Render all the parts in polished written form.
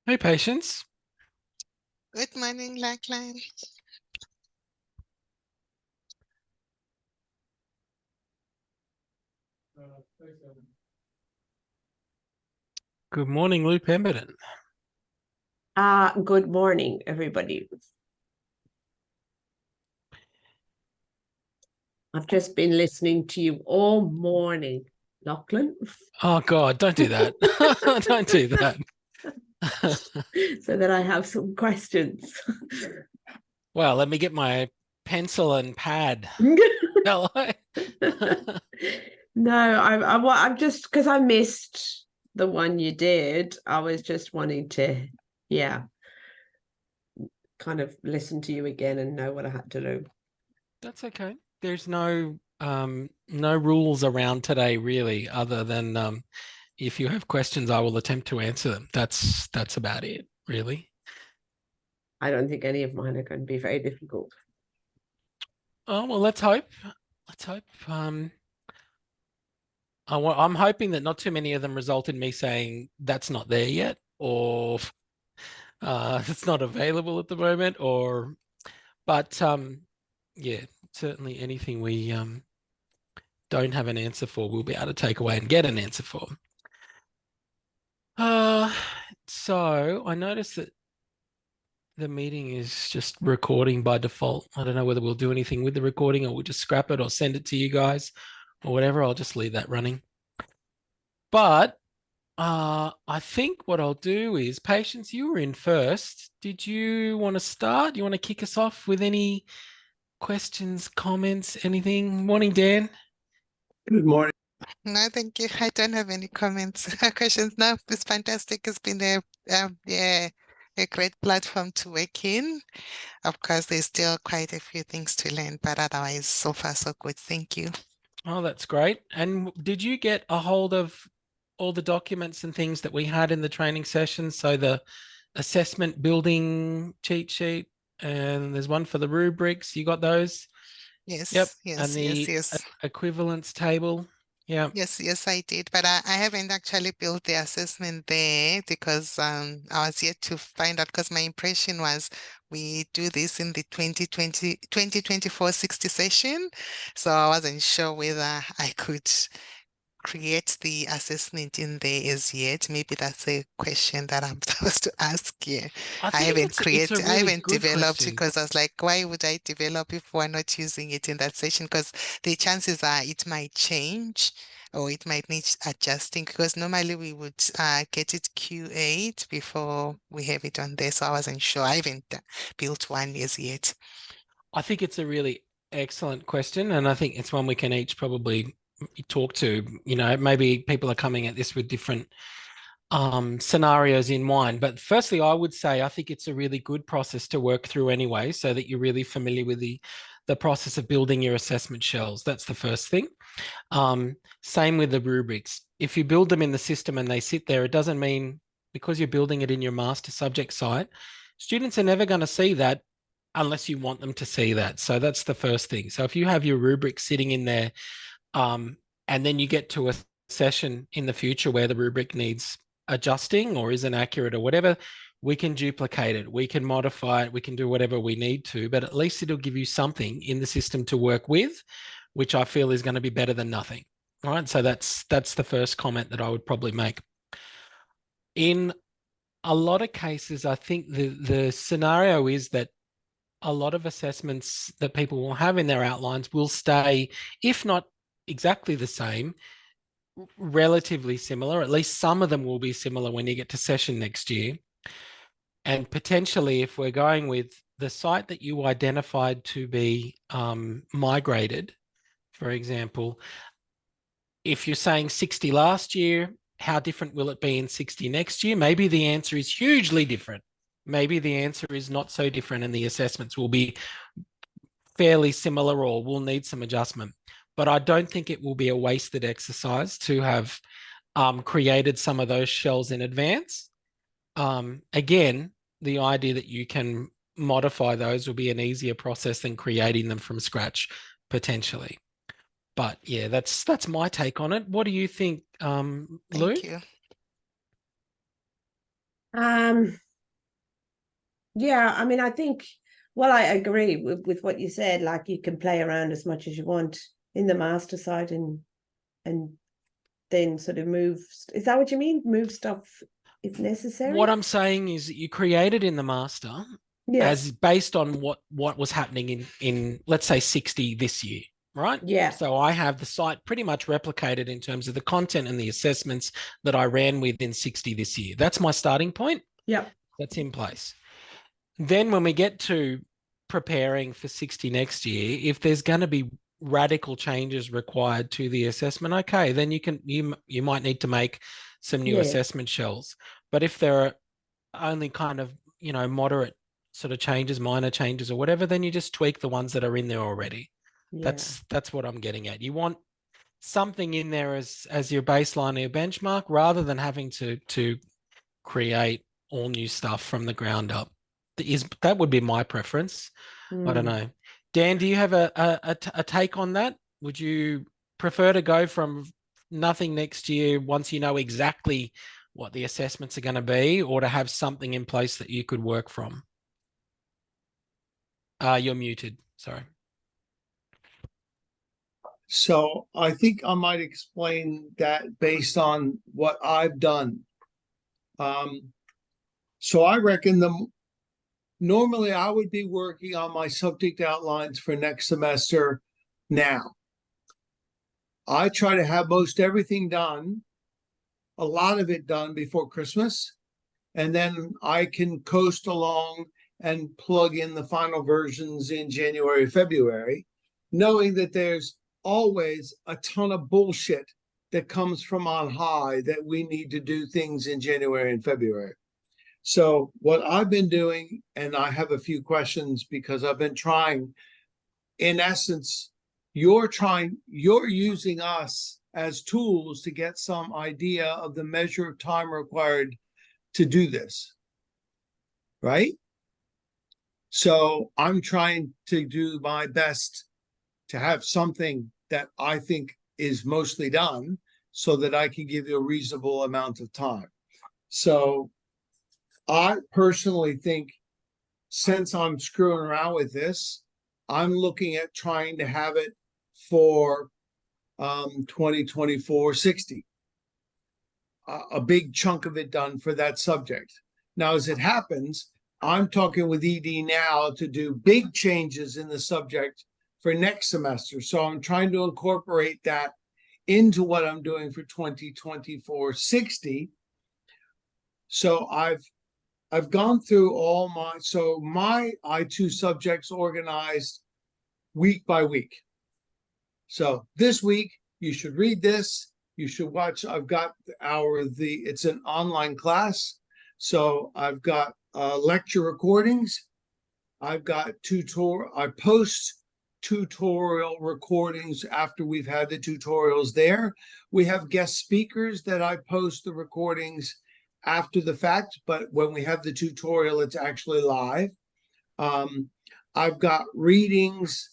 Hey, Patience. Good morning, Lachlan. Good morning, Lou Pemberton. Good morning, everybody. I've just been listening to you all morning, Lachlan. Oh, God, don't do that. Don't do that. So that I have some questions. Well, let me get my pencil and pad. Shall I? No, I'm just because I missed the one you did. I was just wanting to, kind of listen to you again and know what I had to do. That's okay. There's no rules around today, really, other than if you have questions, I will attempt to answer them. That's about it, really. I don't think any of mine are going to be very difficult. Oh, well, let's hope. Let's hope. I'm hoping that not too many of them result in me saying that's not there yet, or it's not available at the moment, but yeah, certainly anything we don't have an answer for, we'll be able to take away and get an answer for. So I noticed that the meeting is just recording by default. I don't know whether we'll do anything with the recording or we'll just scrap it or send it to you guys or whatever. I'll just leave that running. But I think what I'll do is, Patience, you were in first. Did you want to start? Do you want to kick us off with any questions, comments, anything? Morning, Dan. Good morning. No, thank you. I don't have any comments, questions. No, it's fantastic. It's been a great platform to work in. Of course, there's still quite a few things to learn, but otherwise, so far so good. Thank you. Oh, that's great. And did you get a hold of all the documents and things that we had in the training session? So the assessment building cheat sheet, and there's one for the rubrics. You got those? Yes, Yep. yes, And the yes. equivalence table. Yeah. Yes, I did, but I haven't actually built the assessment there because I was yet to find out because my impression was we do this in the 2024 60 session. So I wasn't sure whether I could create the assessment in there as yet. Maybe that's a question that I'm supposed to ask here. I I think haven't it's a created, I really haven't good developed question. because I was like, why would I develop if we're not using it in that session? Because the chances are it might change or it might need adjusting because normally we would get it QA'd before we have it on there. So I wasn't sure. I haven't built one as yet. I think it's a really excellent question, and I think it's one we can each probably talk to. You know, maybe people are coming at this with different scenarios in mind. But firstly, I would say I think it's a really good process to work through anyway, so that you're really familiar with the process of building your assessment shells. That's the first thing. Same with the rubrics. If you build them in the system and they sit there, it doesn't mean because you're building it in your master subject site, students are never going to see that unless you want them to see that. So that's the first thing. So if you have your rubric sitting in there, and then you get to a session in the future where the rubric needs adjusting or isn't accurate or whatever, we can duplicate it, we can modify it, we can do whatever we need to, but at least it'll give you something in the system to work with, which I feel is going to be better than nothing. All right. So that's the first comment that I would probably make. In a lot of cases, I think the scenario is that a lot of assessments that people will have in their outlines will stay, if not exactly the same, relatively similar. At least some of them will be similar when you get to session next year. And potentially, if we're going with the site that you identified to be migrated, for example, if you're saying 60 last year, how different will it be in 60 next year? Maybe the answer is hugely different. Maybe the answer is not so different and the assessments will be fairly similar or will need some adjustment. But I don't think it will be a wasted exercise to have created some of those shells in advance. Again, the idea that you can modify those will be an easier process than creating them from scratch, potentially. But yeah, that's my take on it. What do you think, Lou? Thank you. Yeah, I mean, I think, well, I agree with what you said. Like, you can play around as much as you want in the master site, and then sort of move. Is that what you mean? Move stuff if necessary? What I'm saying is that you create it in the master Yeah, as based on what was happening in let's say 60 this year, right? yeah, So I have the site pretty much replicated in terms of the content and the assessments that I ran with in 60 this year. That's my starting point. yeah, That's in place. Then when we get to preparing for 60 next year, if there's going to be radical changes required to the assessment, okay, then you might need to make some new yeah, assessment shells. But if there are only kind of, moderate sort of changes, minor changes or whatever, then you just tweak the ones that are in there already. yeah. That's what I'm getting at. You want something in there as your baseline or your benchmark, rather than having to create all new stuff from the ground up. That would be my preference. I don't know. Dan, do you have a take on that? Would you prefer to go from nothing next year once you know exactly what the assessments are going to be, or to have something in place that you could work from? You're muted. Sorry. So I think I might explain that based on what I've done. So I reckon normally I would be working on my subject outlines for next semester now. I try to have most everything done, a lot of it done before Christmas, and then I can coast along and plug in the final versions in January, February, knowing that there's always a ton of bullshit that comes from on high that we need to do things in January and February. So what I've been doing, and I have a few questions because I've been trying, in essence, you're using us as tools to get some idea of the measure of time required to do this, right? So I'm trying to do my best to have something that I think is mostly done so that I can give you a reasonable amount of time. So I personally think, since I'm screwing around with this, I'm looking at trying to have it for 2024 60. A big chunk of it done for that subject. Now, as it happens, I'm talking with ED now to do big changes in the subject for next semester. So I'm trying to incorporate that into what I'm doing for 2024 60. So I've gone through my I2 subjects organized week by week. So this week you should read this. You should watch. I've got it's an online class. So I've got lecture recordings. I've got I post tutorial recordings after we've had the tutorials there. We have guest speakers that I post the recordings after the fact, but when we have the tutorial, it's actually live. I've got readings,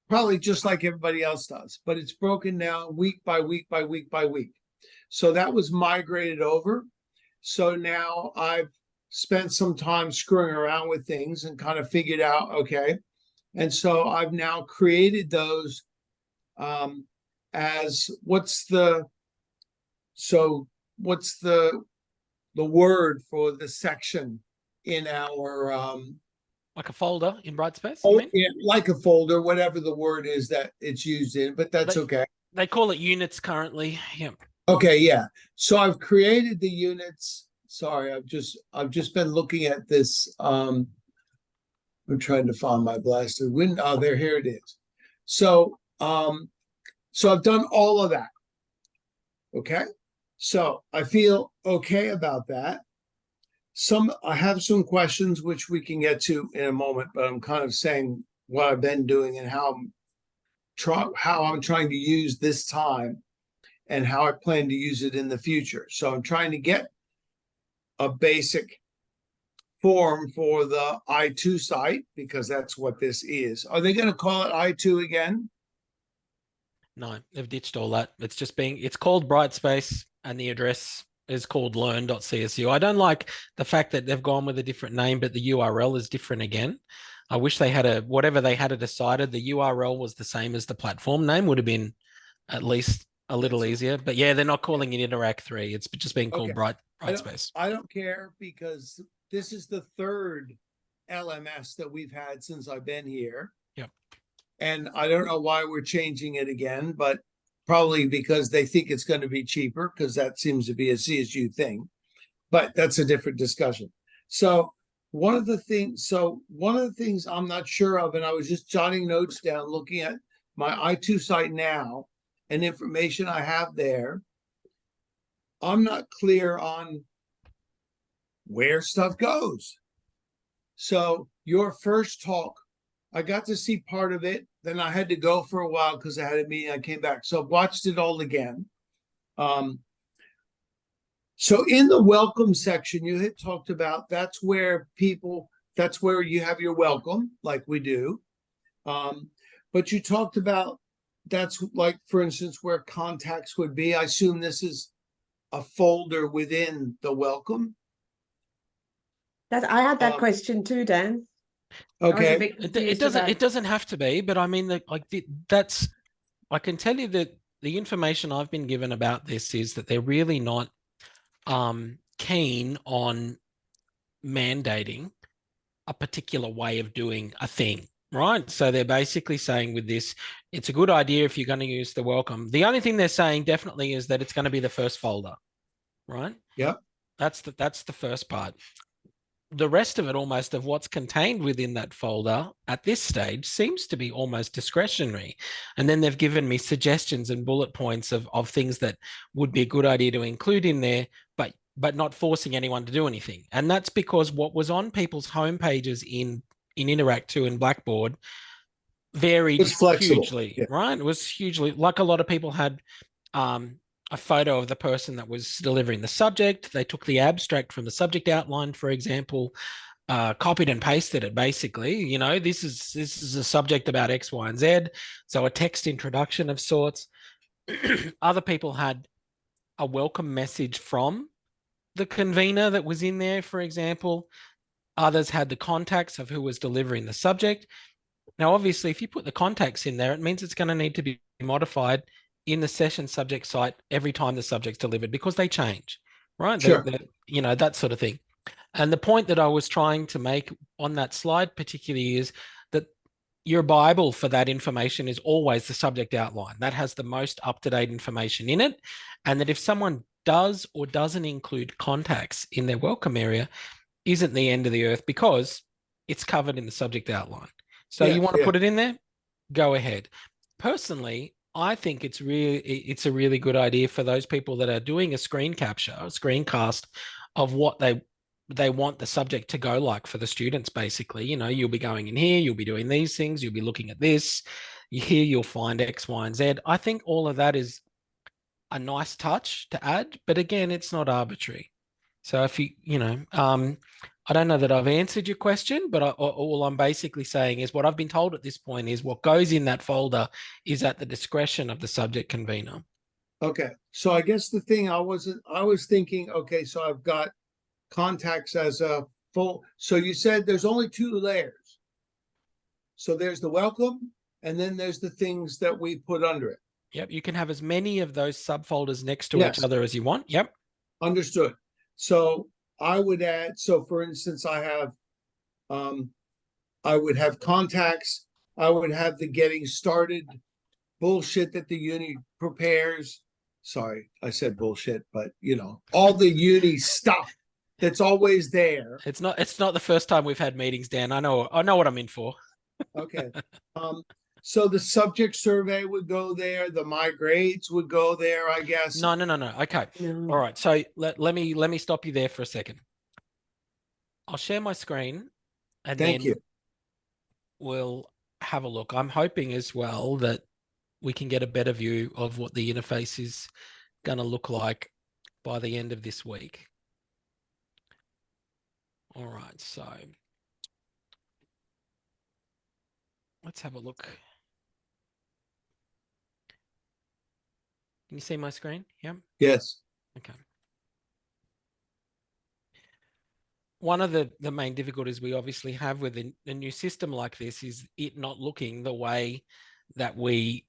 probably just like everybody else does, but it's broken down week by week by week by week. So that was migrated over. So now I've spent some time screwing around with things and kind of figured out, okay. And so I've now created those as what's the word for the section in our Like a folder in Brightspace, you oh mean? yeah, like a folder, whatever the word is that it's used in, but that's okay. They call it units currently. Yeah. Okay, yeah. So I've created the units. Sorry, I've just been looking at this. I'm trying to find my blasted window. Oh, here it is. So so I've done all of that. Okay. So I feel okay about that. I have some questions which we can get to in a moment, but I'm kind of saying what I've been doing and how I'm trying to use this time and how I plan to use it in the future. So I'm trying to get a basic form for the I2 site, because that's what this is. Are they going to call it I2 again? No, they've ditched all that. It's called Brightspace, and the address is called learn.csu. I don't like the fact that they've gone with a different name, but the URL is different again. I wish they had whatever they had decided, the URL was the same as the platform name, would have been at least a little easier. But yeah, they're not calling it Interact 3. It's just been called Okay. Brightspace. I don't care because this is the third LMS that we've had since I've been here. Yep. And I don't know why we're changing it again, but probably because they think it's going to be cheaper, because that seems to be a CSU thing. But that's a different discussion. So one of the things I'm not sure of, and I was just jotting notes down, looking at my I2 site now and information I have there. I'm not clear on where stuff goes. So your first talk, I got to see part of it. Then I had to go for a while because I had a meeting. I came back. So I watched it all again. So in the welcome section, you had talked about that's where you have your welcome, like we do. But you talked about that's like, for instance, where contacts would be. I assume this is a folder within the welcome. I had that question too, Dan. I was a Okay. bit It confused doesn't. about It doesn't have to be, but I mean, that's. I can tell you that the information I've been given about this is that they're really not keen on mandating a particular way of doing a thing, right? So they're basically saying with this, it's a good idea if you're going to use the welcome. The only thing they're saying definitely is that it's going to be the first folder, right? Yep. That's the first part. The rest of it, almost of what's contained within that folder at this stage, seems to be almost discretionary. And then they've given me suggestions and bullet points of things that would be a good idea to include in there, but not forcing anyone to do anything. And that's because what was on people's homepages in Interact 2 and Blackboard varied It's flexible. hugely, Yeah. right? It was hugely, like a lot of people had a photo of the person that was delivering the subject. They took the abstract from the subject outline, for example, copied and pasted it. Basically, you know, this is a subject about X, Y, and Z. So a text introduction of sorts. Other people had a welcome message from the convener that was in there, for example. Others had the contacts of who was delivering the subject. Now, obviously, if you put the contacts in there, it means it's going to need to be modified in the session subject site every time the subject's delivered because they change, right? Sure. You know, that sort of thing. And the point that I was trying to make on that slide particularly is that your Bible for that information is always the subject outline. That has the most up-to-date information in it. And that if someone does or doesn't include contacts in their welcome area, isn't the end of the earth because it's covered in the subject outline. So you want to put it in there? Go ahead. Personally, I think it's a really good idea for those people that are doing a screen capture, a screencast of what they want the subject to go like for the students, basically. You know, you'll be going in here, you'll be doing these things, you'll be looking at this. Here you'll find X, Y, and Z. I think all of that is a nice touch to add, but again, it's not arbitrary. So if I don't know that I've answered your question, but all I'm basically saying is what I've been told at this point is what goes in that folder is at the discretion of the subject convener. Okay. So I guess the thing I was thinking, okay, so I've got contacts as a full. So you said there's only 2 layers. So there's the welcome, and then there's the things that we put under it. Yep. You can have as many of those subfolders next to Yes. each other as you want. Yep. Understood. So I would add, so for instance, I would have contacts. I would have the getting started bullshit that the uni prepares. Sorry, I said bullshit, but you know, all the uni stuff that's always there. It's not the first time we've had meetings, Dan. I know what I'm in for. Okay. So the subject survey would go there, the my grades would go there, I guess. No. Okay. No. All right. So let me stop you there for a second. I'll share my screen and Thank then you. we'll have a look. I'm hoping as well that we can get a better view of what the interface is going to look like by the end of this week. All right, so let's have a look. Can you see my screen? Yeah. Yes. Okay. one of the main difficulties we obviously have with a new system like this is it not looking the way that we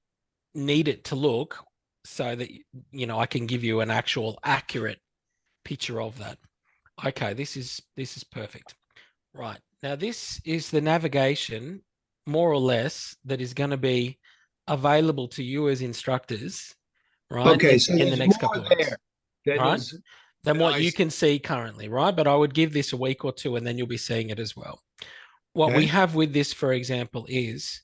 need it to look, so that, you know, I can give you an actual accurate picture of that. Okay, this is perfect. Right. Now this is the navigation, more or less, that is going to be available to you as instructors, right? Okay, so in the there's next more couple of weeks. there that Right. is Than what you nice. can see currently, right? But I would give this a week or two and then you'll be seeing it as well. What we Okay. have with this, for example, is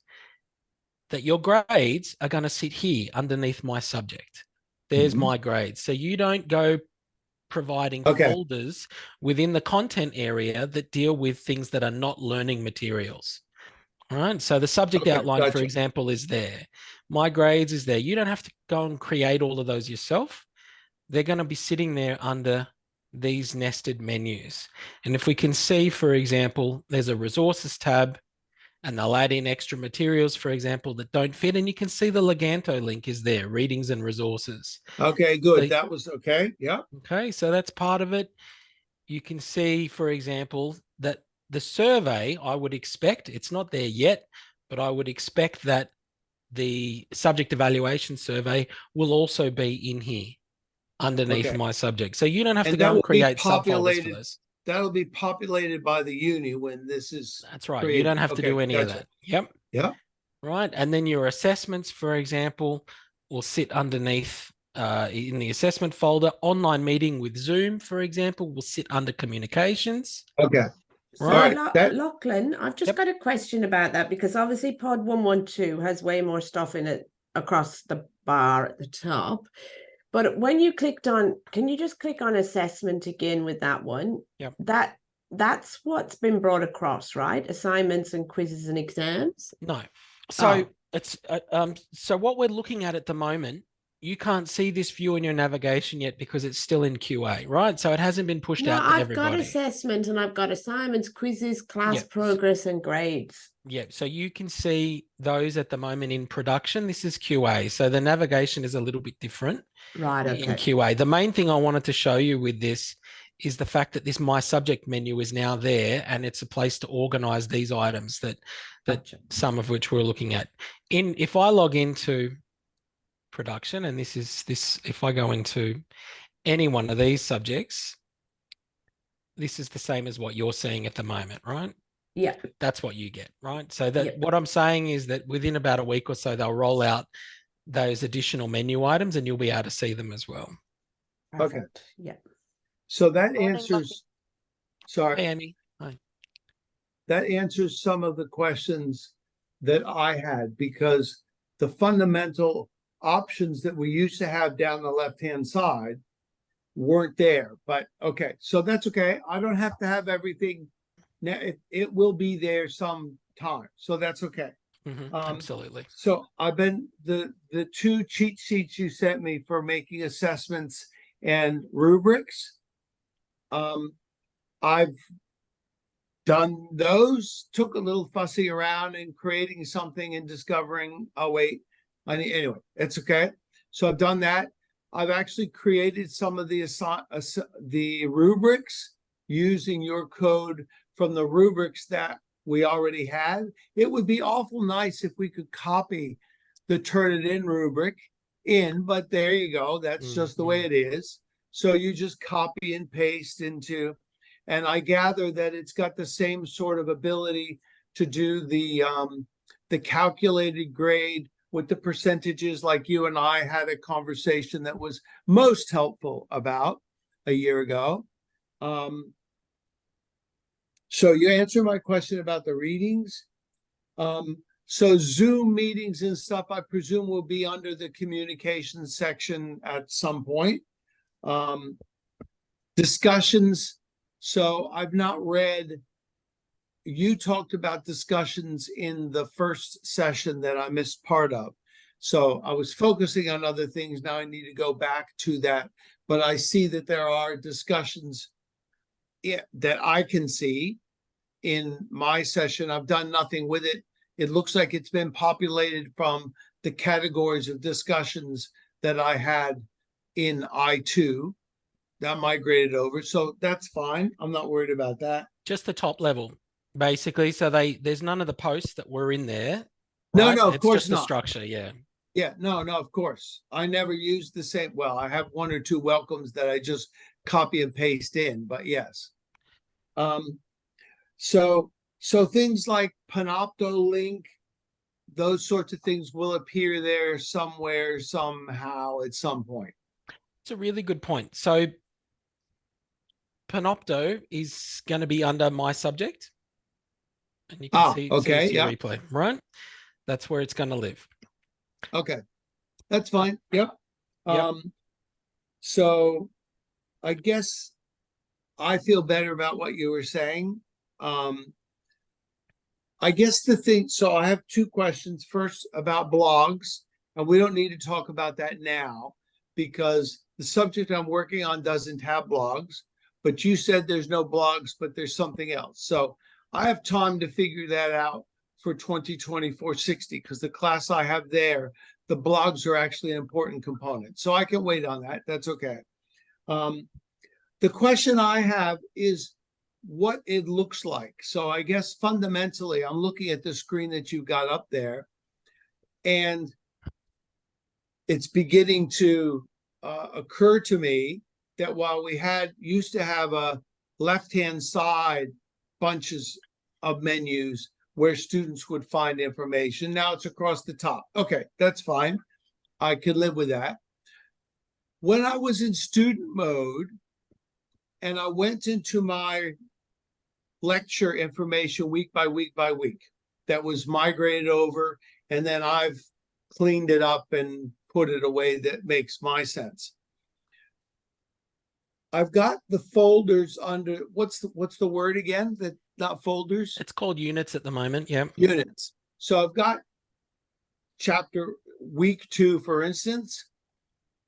that your grades are going to sit here underneath my subject. There's Mhm. my grades. So you don't go providing Okay. folders within the content area that deal with things that are not learning materials. All right. So the subject Okay, outline, for gotcha. example, is there. My grades is there. You don't have to go and create all of those yourself. They're going to be sitting there under these nested menus. And if we can see, for example, there's a resources tab, and they'll add in extra materials, for example, that don't fit. And you can see the Leganto link is there, readings and resources. Okay, good. So, That was okay. Yeah. okay, so that's part of it. You can see, for example, that the survey, I would expect, it's not there yet, but I would expect that the subject evaluation survey will also be in here underneath Okay. my subject. So you don't have to And go that and will be create subfolders for populated. those. That'll be populated by the uni when this is That's right. You created. don't have to Okay, do any of gotcha. that. Yep. Yeah. Right. And then your assessments, for example, will sit underneath in the assessment folder. Online meeting with Zoom, for example, will sit under communications. Okay. So, All right. That Lachlan, I've just Yep. got a question about that, because obviously Pod 112 has way more stuff in it across the bar at the top. But when you clicked on, can you just click on assessment again with that one? Yep. That's what's been brought across, right? Assignments and quizzes and exams. No. So Oh. it's so what we're looking at the moment, you can't see this view in your navigation yet because it's still in QA, right? So it hasn't been pushed No, out to I've got everybody. assessment and I've got assignments, quizzes, class Yep. progress, and grades. Yeah, so you can see those at the moment in production. This is QA. So the navigation is a little bit different Right, in okay. QA. The main thing I wanted to show you with this is the fact that this My Subject menu is now there, and it's a place to organize these items that Gotcha. some of which we're looking at. If I log into production, and this is if I go into any one of these subjects, this is the same as what you're seeing at the moment, right? Yeah. That's what you get, right? So that Yep. what I'm saying is that within about a week or so, they'll roll out those additional menu items and you'll be able to see them as well. Okay. Perfect. Yeah. so that Morning, answers. Hey, Sorry, Amy. Hi. that answers some of the questions that I had, because the fundamental options that we used to have down the left-hand side weren't there. But okay, so that's okay. I don't have to have everything. Now it will be there sometime, so that's okay. Absolutely. So I've been the two cheat sheets you sent me for making assessments and rubrics. I've done those, took a little fussy around in creating something and discovering, oh wait, anyway, it's okay. So I've done that. I've actually created some of the rubrics using your code from the rubrics that we already had. It would be awful nice if we could copy the Turnitin rubric in, but there you go. That's just the way it is. So you just copy and paste into, and I gather that it's got the same sort of ability to do the calculated grade with the percentages, like you and I had a conversation that was most helpful about a year ago. So you answered my question about the readings. So Zoom meetings and stuff, I presume, will be under the communications section at some point. Discussions. So I've not read, you talked about discussions in the first session that I missed part of. So I was focusing on other things. Now I need to go back to that. But I see that there are discussions that I can see in my session. I've done nothing with it. It looks like it's been populated from the categories of discussions that I had in I2. that migrated over. So that's fine. I'm not worried about that. Just the top level, basically. So there's none of the posts that were in there. No, right? no, of It's course just the not. structure, yeah. Yeah, no, of course. I never use the same. Well, I have one or two welcomes that I just copy and paste in, but yes. So things like Panopto link, those sorts of things will appear there somewhere, somehow, at some point. It's a really good point. So Panopto is going to be under my subject. And you can see okay, yeah. replay, right? That's where it's going to live. Okay, that's fine. Yep. Yep. So I guess I feel better about what you were saying. I guess the thing, so I have two questions. First, about blogs, and we don't need to talk about that now because the subject I'm working on doesn't have blogs, but you said there's no blogs, but there's something else. So I have time to figure that out for 2024-60 because the class I have there, the blogs are actually an important component. So I can wait on that. That's okay. The question I have is what it looks like. So I guess fundamentally, I'm looking at the screen that you got up there, and it's beginning to occur to me that while we used to have a left-hand side bunches of menus where students would find information, now it's across the top. Okay, that's fine. I could live with that. When I was in student mode and I went into my lecture information week by week by week, that was migrated over, and then I've cleaned it up and put it away that makes my sense. I've got the folders under, what's the word again? That not folders? It's called units at the moment. Yeah. Units. So I've got chapter week 2, for instance,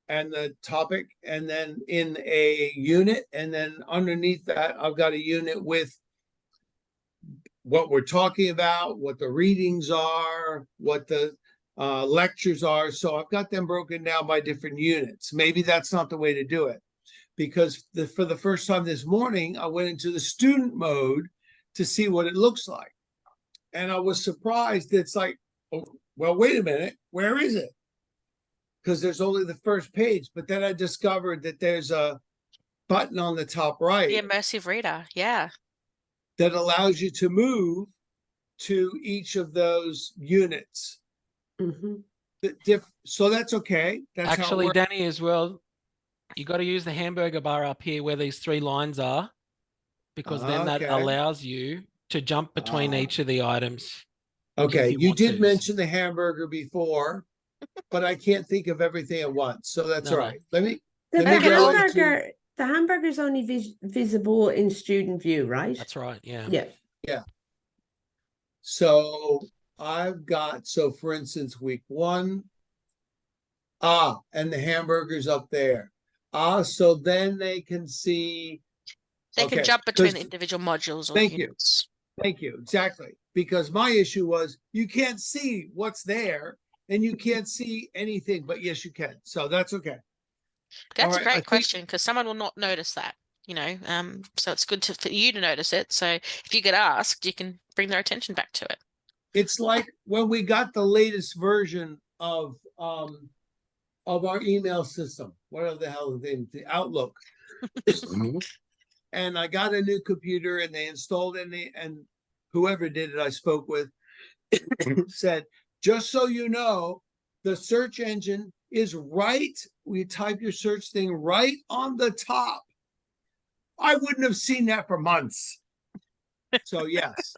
and the topic, and then in a unit, and then underneath that, I've got a unit with what we're talking about, what the readings are, what the lectures are. So I've got them broken down by different units. Maybe that's not the way to do it, because for the first time this morning, I went into the student mode to see what it looks like. And I was surprised. It's like, oh, well, wait a minute, where is it? Because there's only the first page. But then I discovered that there's a button on the top right. The immersive reader, yeah. That allows you to move to each of those units. Mm-hmm. So that's okay. That's actually, how it Danny, as well, you got to use the hamburger bar up here where these 3 lines are, because then that Okay. allows you to jump between each of the items. Okay, you want did to. mention the hamburger before, but I can't think of everything at once. So that's No, all no. right. Let me The go into- hamburger, the hamburger is only visible in student view, right? That's right. Yeah. Yeah. So I've got, so for instance, week 1. And the hamburger's up there. So then they can see. They Okay, can jump between 'cause- individual modules or Thank you. units. Thank you. Exactly. Because my issue was you can't see what's there and you can't see anything, but yes, you can. So that's okay. That's All a right, I great think- question because someone will not notice that, so it's good for you to notice it. So if you get asked, you can bring their attention back to it. It's like when we got the latest version of our email system. What the hell is it? The Outlook. And I got a new computer and they installed it, and whoever did it I spoke with said, just so you know, the search engine is right. We type your search thing right on the top. I wouldn't have seen that for months. So yes.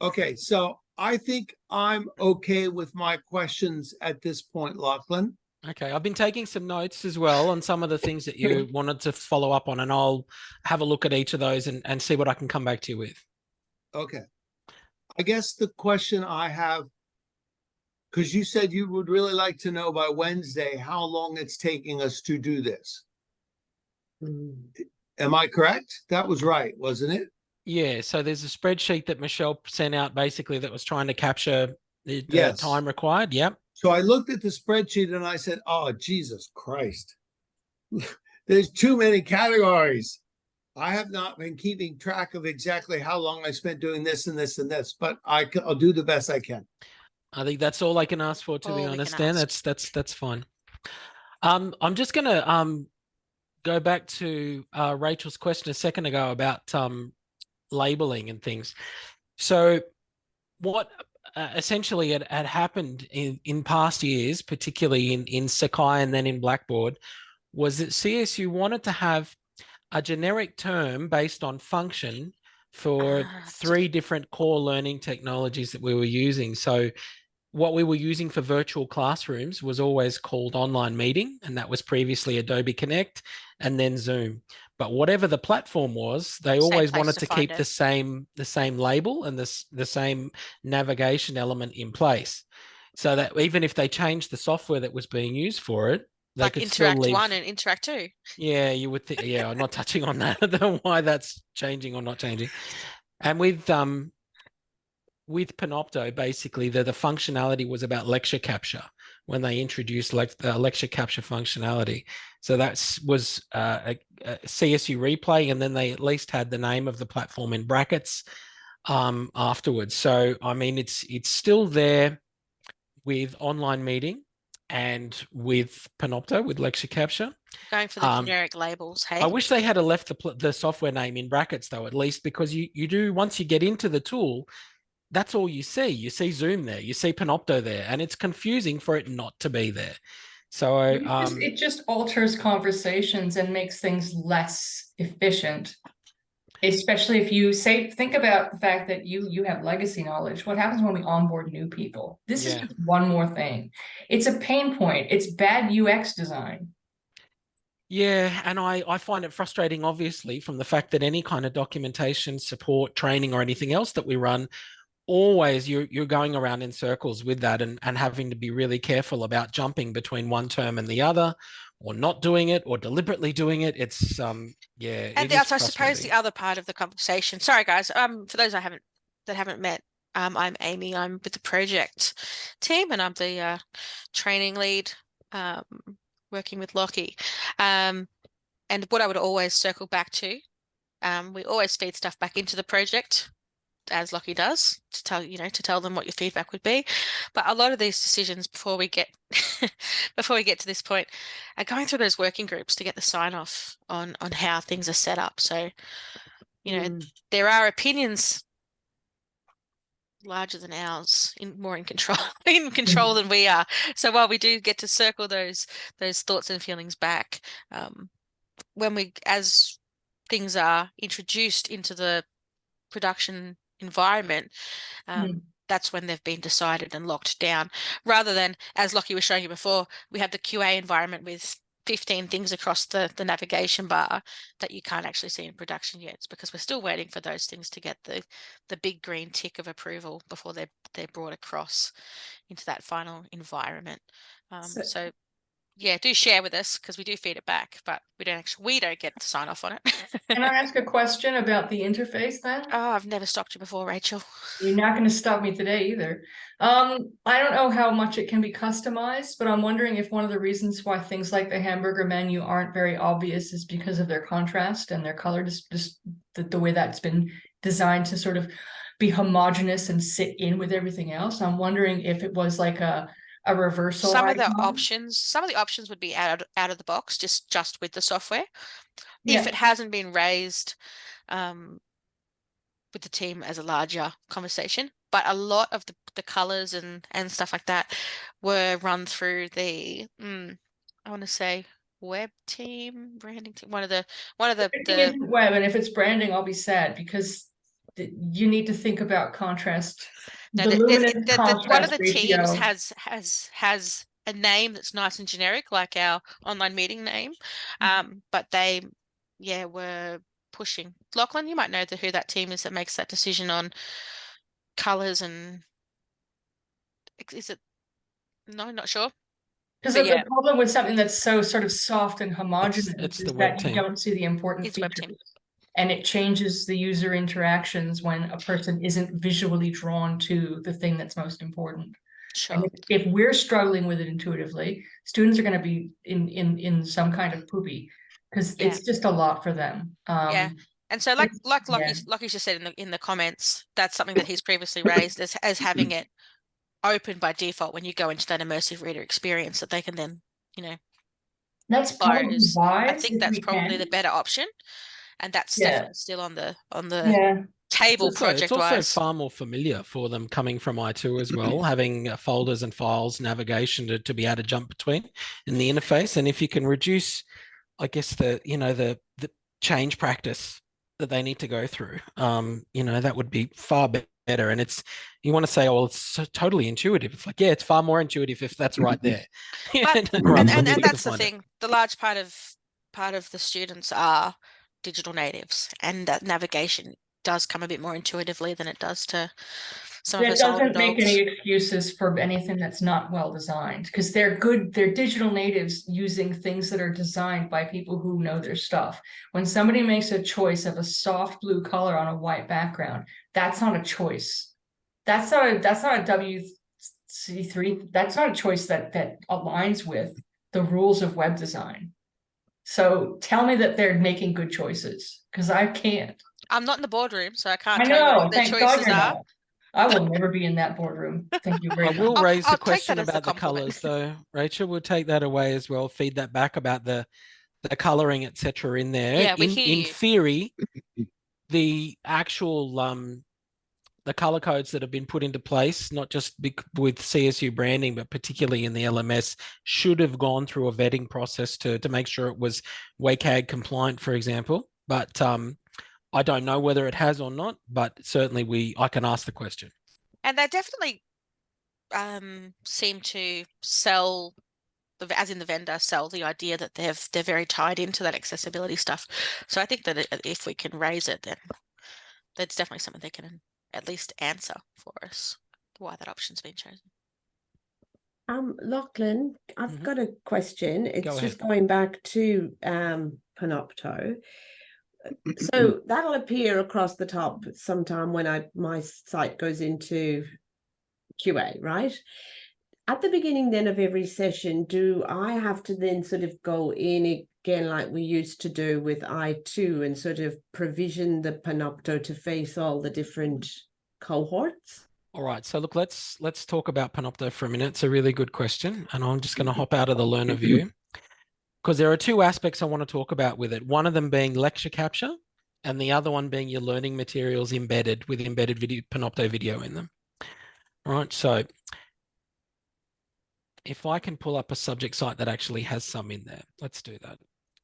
Okay, so I think I'm okay with my questions at this point, Lachlan. Okay, I've been taking some notes as well on some of the things that you wanted to follow up on, and I'll have a look at each of those and see what I can come back to you with. Okay. I guess the question I have, because you said you would really like to know by Wednesday how long it's taking us to do this. Am I correct? That was right, wasn't it? Yeah, so there's a spreadsheet that Michelle sent out basically that was trying to capture the Yes. time required. Yep. So I looked at the spreadsheet and I said, oh, Jesus Christ. There's too many categories. I have not been keeping track of exactly how long I spent doing this and this and this, but I'll do the best I can. I think that's all I can ask for, to be All we can honest, Dan. ask. That's fine. I'm just gonna go back to Rachel's question a second ago about labeling and things. So what essentially had happened in past years, particularly in Sakai and then in Blackboard, was that CSU wanted to have a generic term based on function for Ah, 3 different core learning technologies that we were using. So what we were using for virtual classrooms was always called online meeting, and that was previously Adobe Connect and then Zoom. But whatever the platform was, they Same always place wanted to to find keep it. the same label and the same navigation element in place, so that even if they changed the software that was being used for it, they Like could still Interact leave. 1 and Interact 2. Yeah, you would think. Yeah, I'm not touching on that. Why that's changing or not changing. And with Panopto, basically the functionality was about lecture capture when they introduced the lecture capture functionality. So that was a CSU replay, and then they at least had the name of the platform in brackets afterwards. So I mean, it's still there with online meeting and with Panopto with lecture capture. Going for the generic labels, I hey? wish they had left the software name in brackets though, at least, because you do, once you get into the tool, that's all you see. You see Zoom there, you see Panopto there, and it's confusing for it not to be there. So it just alters conversations and makes things less efficient. Especially if you think about the fact that you have legacy knowledge. What happens when we onboard new people? This is just one more thing. It's a pain point. It's bad UX design. Yeah, and I find it frustrating, obviously, from the fact that any kind of documentation, support, training, or anything else that we run, always you're going around in circles with that, and having to be really careful about jumping between one term and the other, or not doing it, or deliberately doing it. It's yeah, And it is I suppose frustrating. the other part of the conversation. Sorry, guys. For those that haven't met, I'm Amy. I'm with the project team, and I'm the training lead, working with Lockie. And what I would always circle back to, we always feed stuff back into the project, as Lockie does, to tell them what your feedback would be. But a lot of these decisions before we get to this point are going through those working groups to get the sign off on how things are set up. So, there are opinions larger than ours, more in control than we are. So while we do get to circle those thoughts and feelings back, as things are introduced into the production environment, that's when they've been decided and locked down, rather than, as Lockie was showing you before, we have the QA environment with 15 things across the navigation bar that you can't actually see in production yet. It's because we're still waiting for those things to get the big green tick of approval before they're brought across into that final environment. So yeah, do share with us, because we do feed it back, but we don't get to sign off on it. Can I ask a question about the interface then? Oh, I've never stopped you before, Rachel. You're not going to stop me today either. I don't know how much it can be customized, but I'm wondering if one of the reasons why things like the hamburger menu aren't very obvious is because of their contrast and their color, just the way that's been designed to sort of be homogeneous and sit in with everything else. I'm wondering if it was like a reversal Some of icon. the options would be out of the box, just with the software. Yeah. If it hasn't been raised with the team as a larger conversation, but a lot of the colors and stuff like that were run through the I want to say web team, branding team, one of the isn't web, and if it's branding, I'll be sad, because you need to think about contrast. No, The luminance contrast one of the ratio. teams has a name that's nice and generic, like our online meeting name, but they were pushing. Lachlan, you might know who that team is that makes that decision on colors, and is it? No, not sure. Because But the problem with something that's so sort of soft and homogeneous It's is the web that you team. don't see the important It's web features. team. And it changes the user interactions when a person isn't visually drawn to the thing that's most important. Sure. And if we're struggling with it intuitively, students are going to be in some kind of poopy. because Yeah. it's just a lot for them. Yeah. And so like yeah. Lockie's just said in the comments, that's something that he's previously raised as having it open by default when you go into that immersive reader experience that they can then, you know, That's probably close. I wise think if that's we probably the can. better option. And that's Yeah. definitely still on the Yeah. table It's project also wise. far more familiar for them coming from I2 as well, having folders and files, navigation to be able to jump between in the interface. And if you can reduce, I guess, the change practice that they need to go through, that would be far better. And you want to say, oh, well, it's so totally intuitive. It's like, yeah, it's far more intuitive if that's right there. But Rather than and needing to that's the find it. thing. The large part of the students are digital natives, and that navigation does come a bit more intuitively than it does to some of That us older doesn't make dogs. any excuses for anything that's not well designed, because they're digital natives using things that are designed by people who know their stuff. When somebody makes a choice of a soft blue color on a white background, that's not a choice. That's not a WC3. That's not a choice that aligns with the rules of web design. So tell me that they're making good choices, because I can't. I'm not in the boardroom, so I can't I tell you know, what their thank God choices you're are. not. I will never be in that boardroom. Thank you very I much. will raise I'll a take question that as a about the compliment. colors, though. Rachel, we'll take that away as well. Feed that back about the coloring, etc. in there. Yeah, we hear In you. theory, the actual the color codes that have been put into place, not just with CSU branding, but particularly in the LMS, should have gone through a vetting process to make sure it was WCAG compliant, for example. But I don't know whether it has or not, but certainly I can ask the question. And they definitely seem to sell as in the vendor sell the idea that they're very tied into that accessibility stuff. So I think that if we can raise it, then that's definitely something they can at least answer for us why that option's been chosen. Lachlan, I've got a question. It's just ahead. going back to Panopto. So that'll appear across the top sometime when my site goes into QA, right? At the beginning then of every session, do I have to then sort of go in again like we used to do with I2 and sort of provision the Panopto to face all the different cohorts? All right, so look, let's talk about Panopto for a minute. It's a really good question, and I'm just going to hop out of the learner view because there are two aspects I want to talk about with it. One of them being lecture capture, and the other one being your learning materials embedded with embedded video, Panopto video in them. All right, so if I can pull up a subject site that actually has some in there, let's do that.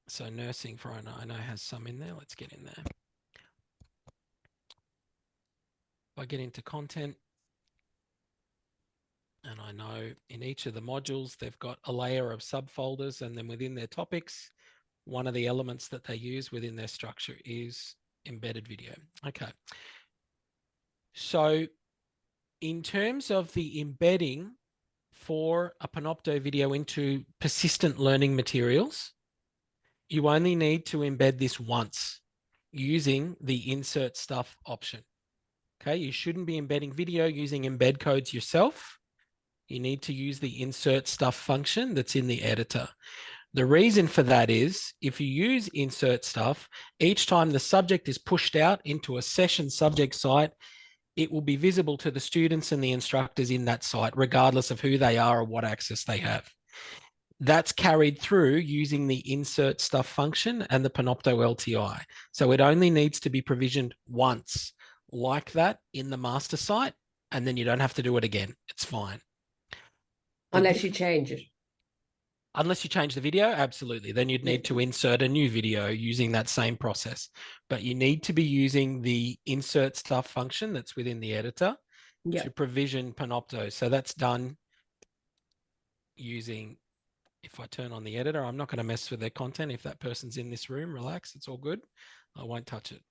So nursing for I know has some in there. Let's get in there. If I get into content, and I know in each of the modules, they've got a layer of subfolders, and then within their topics, one of the elements that they use within their structure is embedded video. Okay. So in terms of the embedding for a Panopto video into persistent learning materials, you only need to embed this once using the insert stuff option. Okay, you shouldn't be embedding video using embed codes yourself. You need to use the insert stuff function that's in the editor. The reason for that is if you use insert stuff, each time the subject is pushed out into a session subject site, it will be visible to the students and the instructors in that site, regardless of who they are or what access they have. That's carried through using the insert stuff function and the Panopto LTI. So it only needs to be provisioned once like that in the master site, and then you don't have to do it again. It's fine. Unless you change it. Unless you change the video, absolutely. Then you'd need to insert a new video using that same process. But you need to be using the insert stuff function that's within the editor to provision Panopto. So that's done using, if I turn on the editor, I'm not going to mess with their content. If that person's in this room, relax, it's all good. I won't touch it.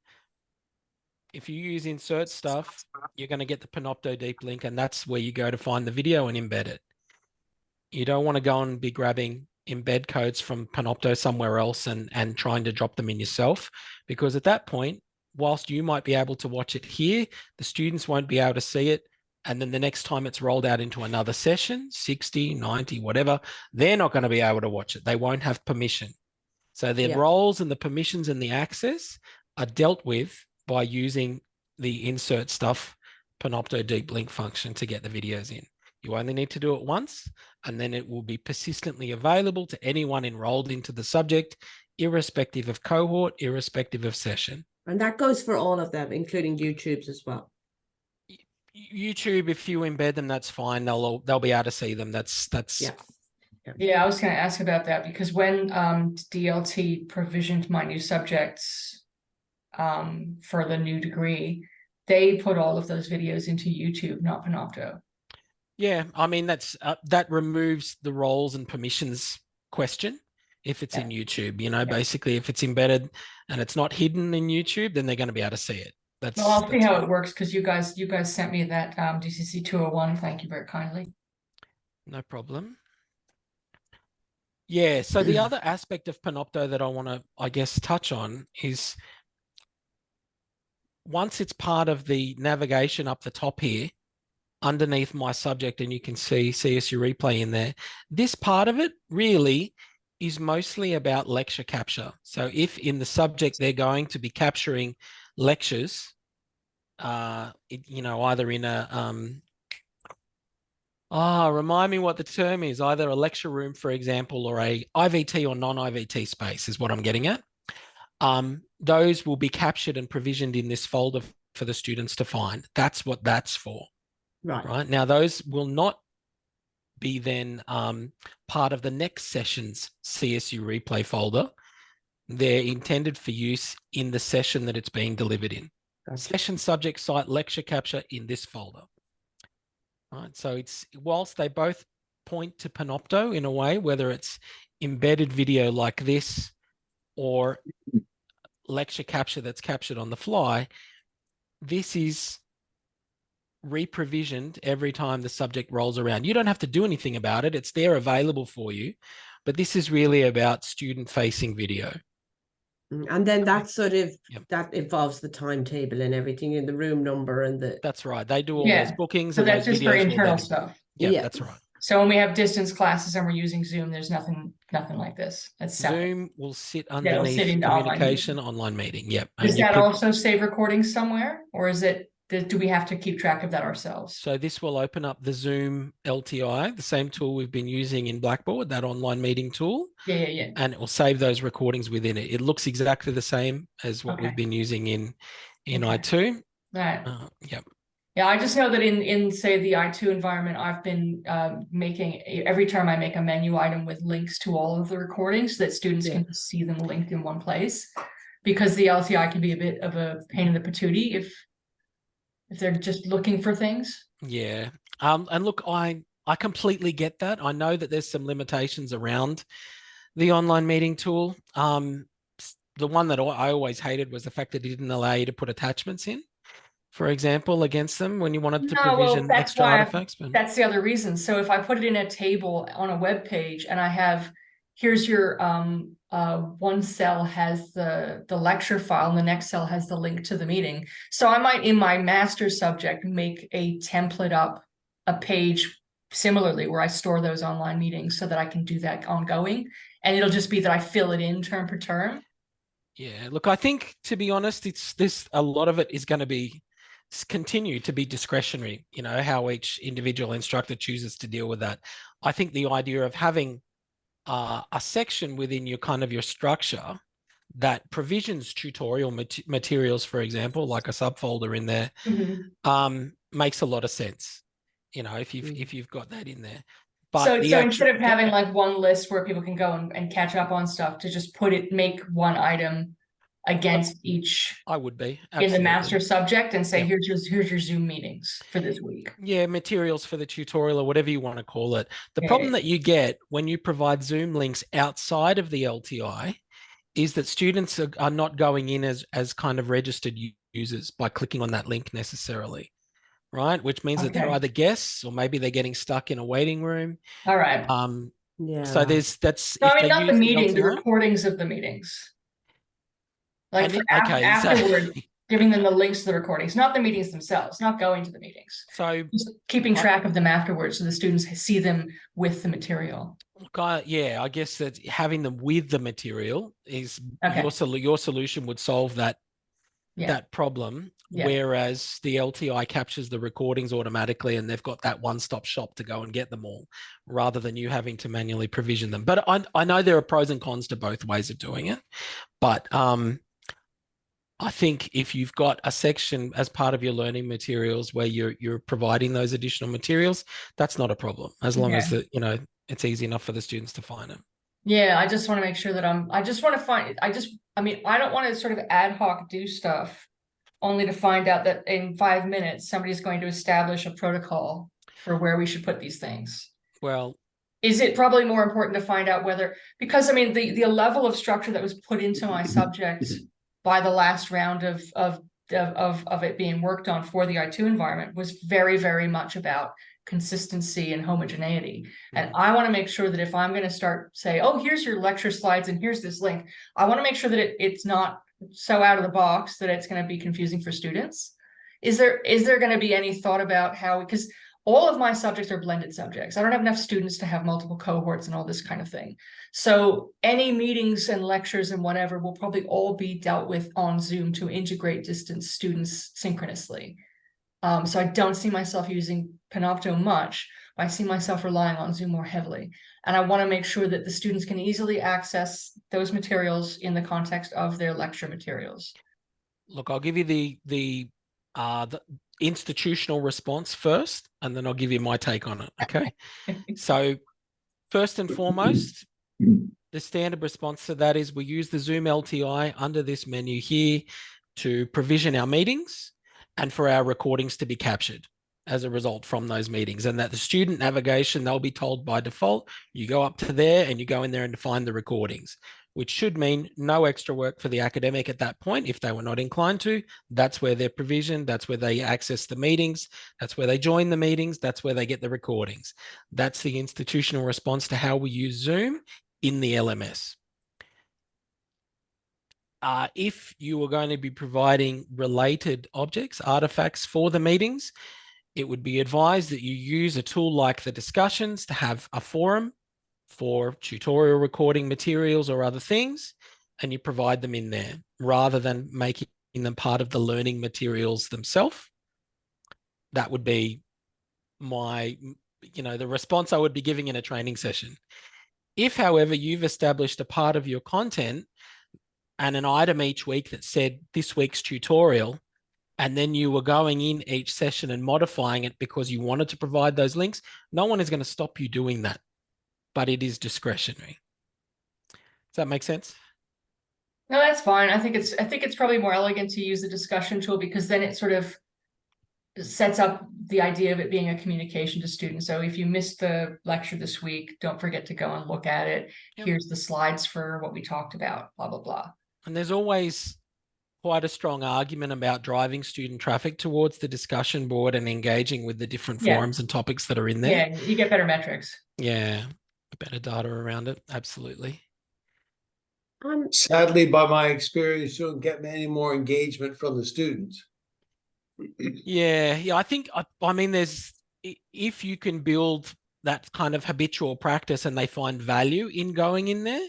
If you use insert stuff, you're going to get the Panopto deep link, and that's where you go to find the video and embed it. You don't want to go and be grabbing embed codes from Panopto somewhere else and trying to drop them in yourself, because at that point, whilst you might be able to watch it here, the students won't be able to see it. And then the next time it's rolled out into another session, 60, 90, whatever, they're not going to be able to watch it. They won't have permission. So the Yeah. roles and the permissions and the access are dealt with by using the insert stuff Panopto deep link function to get the videos in. You only need to do it once, and then it will be persistently available to anyone enrolled into the subject, irrespective of cohort, irrespective of session. And that goes for all of them, including YouTube's as well. YouTube, if you embed them, that's fine. They'll be able to see them. That's Yeah. Yeah, I was going to ask about that because when DLT provisioned my new subjects for the new degree, they put all of those videos into YouTube, not Panopto. Yeah, I mean, that removes the roles and permissions question if it's in YouTube. You know, basically, if it's embedded and it's not hidden in YouTube, then they're going to be able to see it. Well, I'll see how it works because you guys sent me that DCC 201. Thank you very kindly. No problem. Yeah, so the other aspect of Panopto that I want to, I guess, touch on is once it's part of the navigation up the top here, underneath my subject, and you can see CSU replay in there. This part of it really is mostly about lecture capture. So if in the subject they're going to be capturing lectures, you know, either in a remind me what the term is, either a lecture room, for example, or a IVT or non-IVT space is what I'm getting at. Those will be captured and provisioned in this folder for the students to find. That's what that's for. Right. Now, those will not be then part of the next session's CSU replay folder. They're intended for use in the session that it's being delivered in. Gotcha. Session subject site lecture capture in this folder. Right. So it's whilst they both point to Panopto in a way, whether it's embedded video like this or lecture capture that's captured on the fly, this is re-provisioned every time the subject rolls around. You don't have to do anything about it. It's there available for you, but this is really about student-facing video. And then that sort of, that involves the timetable and everything in the room number and the... That's right. They do all those bookings. So and that's those just for videos internal stuff. Yeah, that's right. So when we have distance classes and we're using Zoom, there's nothing like this. It's separate. Zoom will sit underneath communication, online meeting. Yep. Does that also save recordings somewhere, or is it? Do we have to keep track of that ourselves? So this will open up the Zoom LTI, the same tool we've been using in Blackboard, that online meeting tool. Yeah. And it will save those recordings within it. It looks exactly the same as what we've been using in I2. Right. Yep. Yeah, I just know that in say the I2 environment, I've been making every time I make a menu item with links to all of the recordings so that students can see them linked in one place, because the LTI can be a bit of a pain in the patootie if they're just looking for things. Yeah. And look, I completely get that. I know that there's some limitations around the online meeting tool. The one that I always hated was the fact that it didn't allow you to put attachments in, for example, against them when you wanted to provision extra artifacts. But that's the other reason. So if I put it in a table on a web page and I have, here's your one cell has the lecture file and the next cell has the link to the meeting. So I might in my master subject make a template up a page similarly where I store those online meetings so that I can do that ongoing. And it'll just be that I fill it in term per term. Yeah, look, I think to be honest, a lot of it is going to be continue to be discretionary, you know, how each individual instructor chooses to deal with that. I think the idea of having a section within your your structure that provisions tutorial materials, for example, like a subfolder in there, makes a lot of sense. You know, if you've got that in there. But so instead of having like one list where people can go and catch up on stuff, to just make one item against each I would be in the master subject and say, here's your Zoom meetings for this week. Yeah, materials for the tutorial or whatever you want to call it. The problem that you get when you provide Zoom links outside of the LTI is that students are not going in as kind of registered users by clicking on that link necessarily, right? Which means that they're either guests or maybe they're getting stuck in a waiting room. All right. So that's no, I mean, not the meeting, the recordings of the meetings. Like afterwards, Giving them the links to the recordings, not the meetings themselves, not going to the meetings. So Just keeping track of them afterwards so the students see them with the material. yeah, I guess that having them with the material is Okay. your solution would solve that Yeah. that problem, Yeah. whereas the LTI captures the recordings automatically and they've got that one-stop shop to go and get them all rather than you having to manually provision them. But I know there are pros and cons to both ways of doing it, but I think if you've got a section as part of your learning materials where you're providing those additional materials, that's not a problem, as long as it's easy enough for the students to find them. Yeah, I just want to make sure that I don't want to sort of ad hoc do stuff only to find out that in 5 minutes somebody's going to establish a protocol for where we should put these things. Well, is it probably more important to find out whether, because I mean the level of structure that was put into my subject by the last round of it being worked on for the I2 environment was very, very much about consistency and homogeneity. And I want to make sure that if I'm going to start say, oh, here's your lecture slides and here's this link, I want to make sure that it's not so out of the box that it's going to be confusing for students. Is there going to be any thought about how, because all of my subjects are blended subjects. I don't have enough students to have multiple cohorts and all this kind of thing. So any meetings and lectures and whatever will probably all be dealt with on Zoom to integrate distance students synchronously. So I don't see myself using Panopto much, but I see myself relying on Zoom more heavily. And I want to make sure that the students can easily access those materials in the context of their lecture materials. Look, I'll give you the institutional response first, and then I'll give you my take on it. Okay. So first and foremost, the standard response to that is we use the Zoom LTI under this menu here to provision our meetings and for our recordings to be captured as a result from those meetings, and that the student navigation, they'll be told by default, you go up to there and you go in there and find the recordings, which should mean no extra work for the academic at that point. If they were not inclined to, that's where they're provisioned. That's where they access the meetings. That's where they join the meetings. That's where they get the recordings. That's the institutional response to how we use Zoom in the LMS. If you are going to be providing related objects, artifacts for the meetings, it would be advised that you use a tool like the discussions to have a forum for tutorial recording materials or other things, and you provide them in there rather than making them part of the learning materials themselves. That would be the response I would be giving in a training session. If, however, you've established a part of your content and an item each week that said this week's tutorial, and then you were going in each session and modifying it because you wanted to provide those links, no one is going to stop you doing that, but it is discretionary. Does that make sense? No, that's fine. I think it's probably more elegant to use the discussion tool because then it sort of sets up the idea of it being a communication to students. So if you missed the lecture this week, don't forget to go and look at it. Yep. Here's the slides for what we talked about, blah, blah, blah. And there's always quite a strong argument about driving student traffic towards the discussion board and engaging with the different forums and topics that are in there. Yeah, you get better metrics. Yeah, better data around it. Absolutely. Sadly, by my experience, you don't get any more engagement from the students. Yeah. I think, I mean, if you can build that kind of habitual practice and they find value in going in there,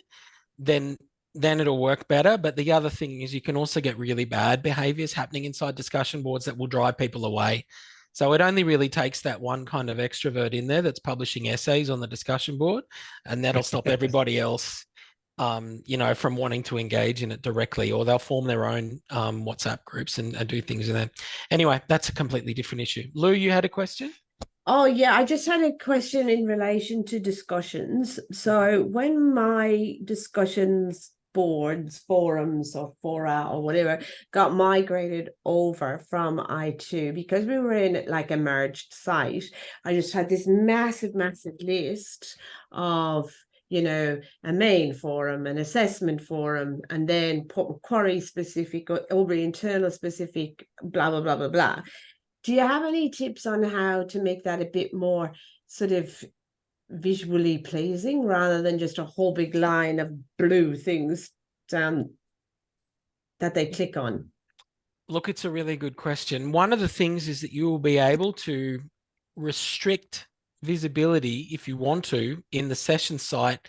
then it'll work better. But the other thing is you can also get really bad behaviors happening inside discussion boards that will drive people away. So it only really takes that one kind of extrovert in there that's publishing essays on the discussion board, and that'll stop everybody else, from wanting to engage in it directly, or they'll form their own WhatsApp groups and do things in there. Anyway, that's a completely different issue. Lou, you had a question? Oh, yeah, I just had a question in relation to discussions. So when my discussions boards, forums or fora or whatever got migrated over from I2, because we were in like a merged site, I just had this massive list of, a main forum, an assessment forum, and then query specific or internal specific, blah, blah, blah, blah, blah. Do you have any tips on how to make that a bit more sort of visually pleasing rather than just a whole big line of blue things that they click on? Look, it's a really good question. One of the things is that you will be able to restrict visibility if you want to in the session site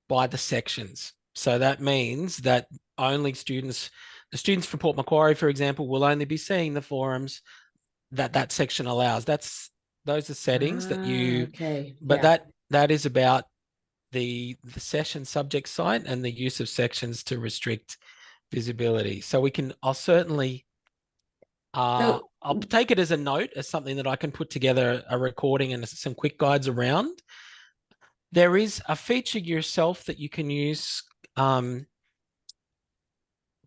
by the sections. So that means that only the students from Port Macquarie, for example, will only be seeing the forums that section allows. Those are settings that you, okay. but Yeah. that is about the session subject site and the use of sections to restrict visibility. So I'll certainly, So I'll take it as a note, as something that I can put together a recording and some quick guides around. There is a feature yourself that you can use to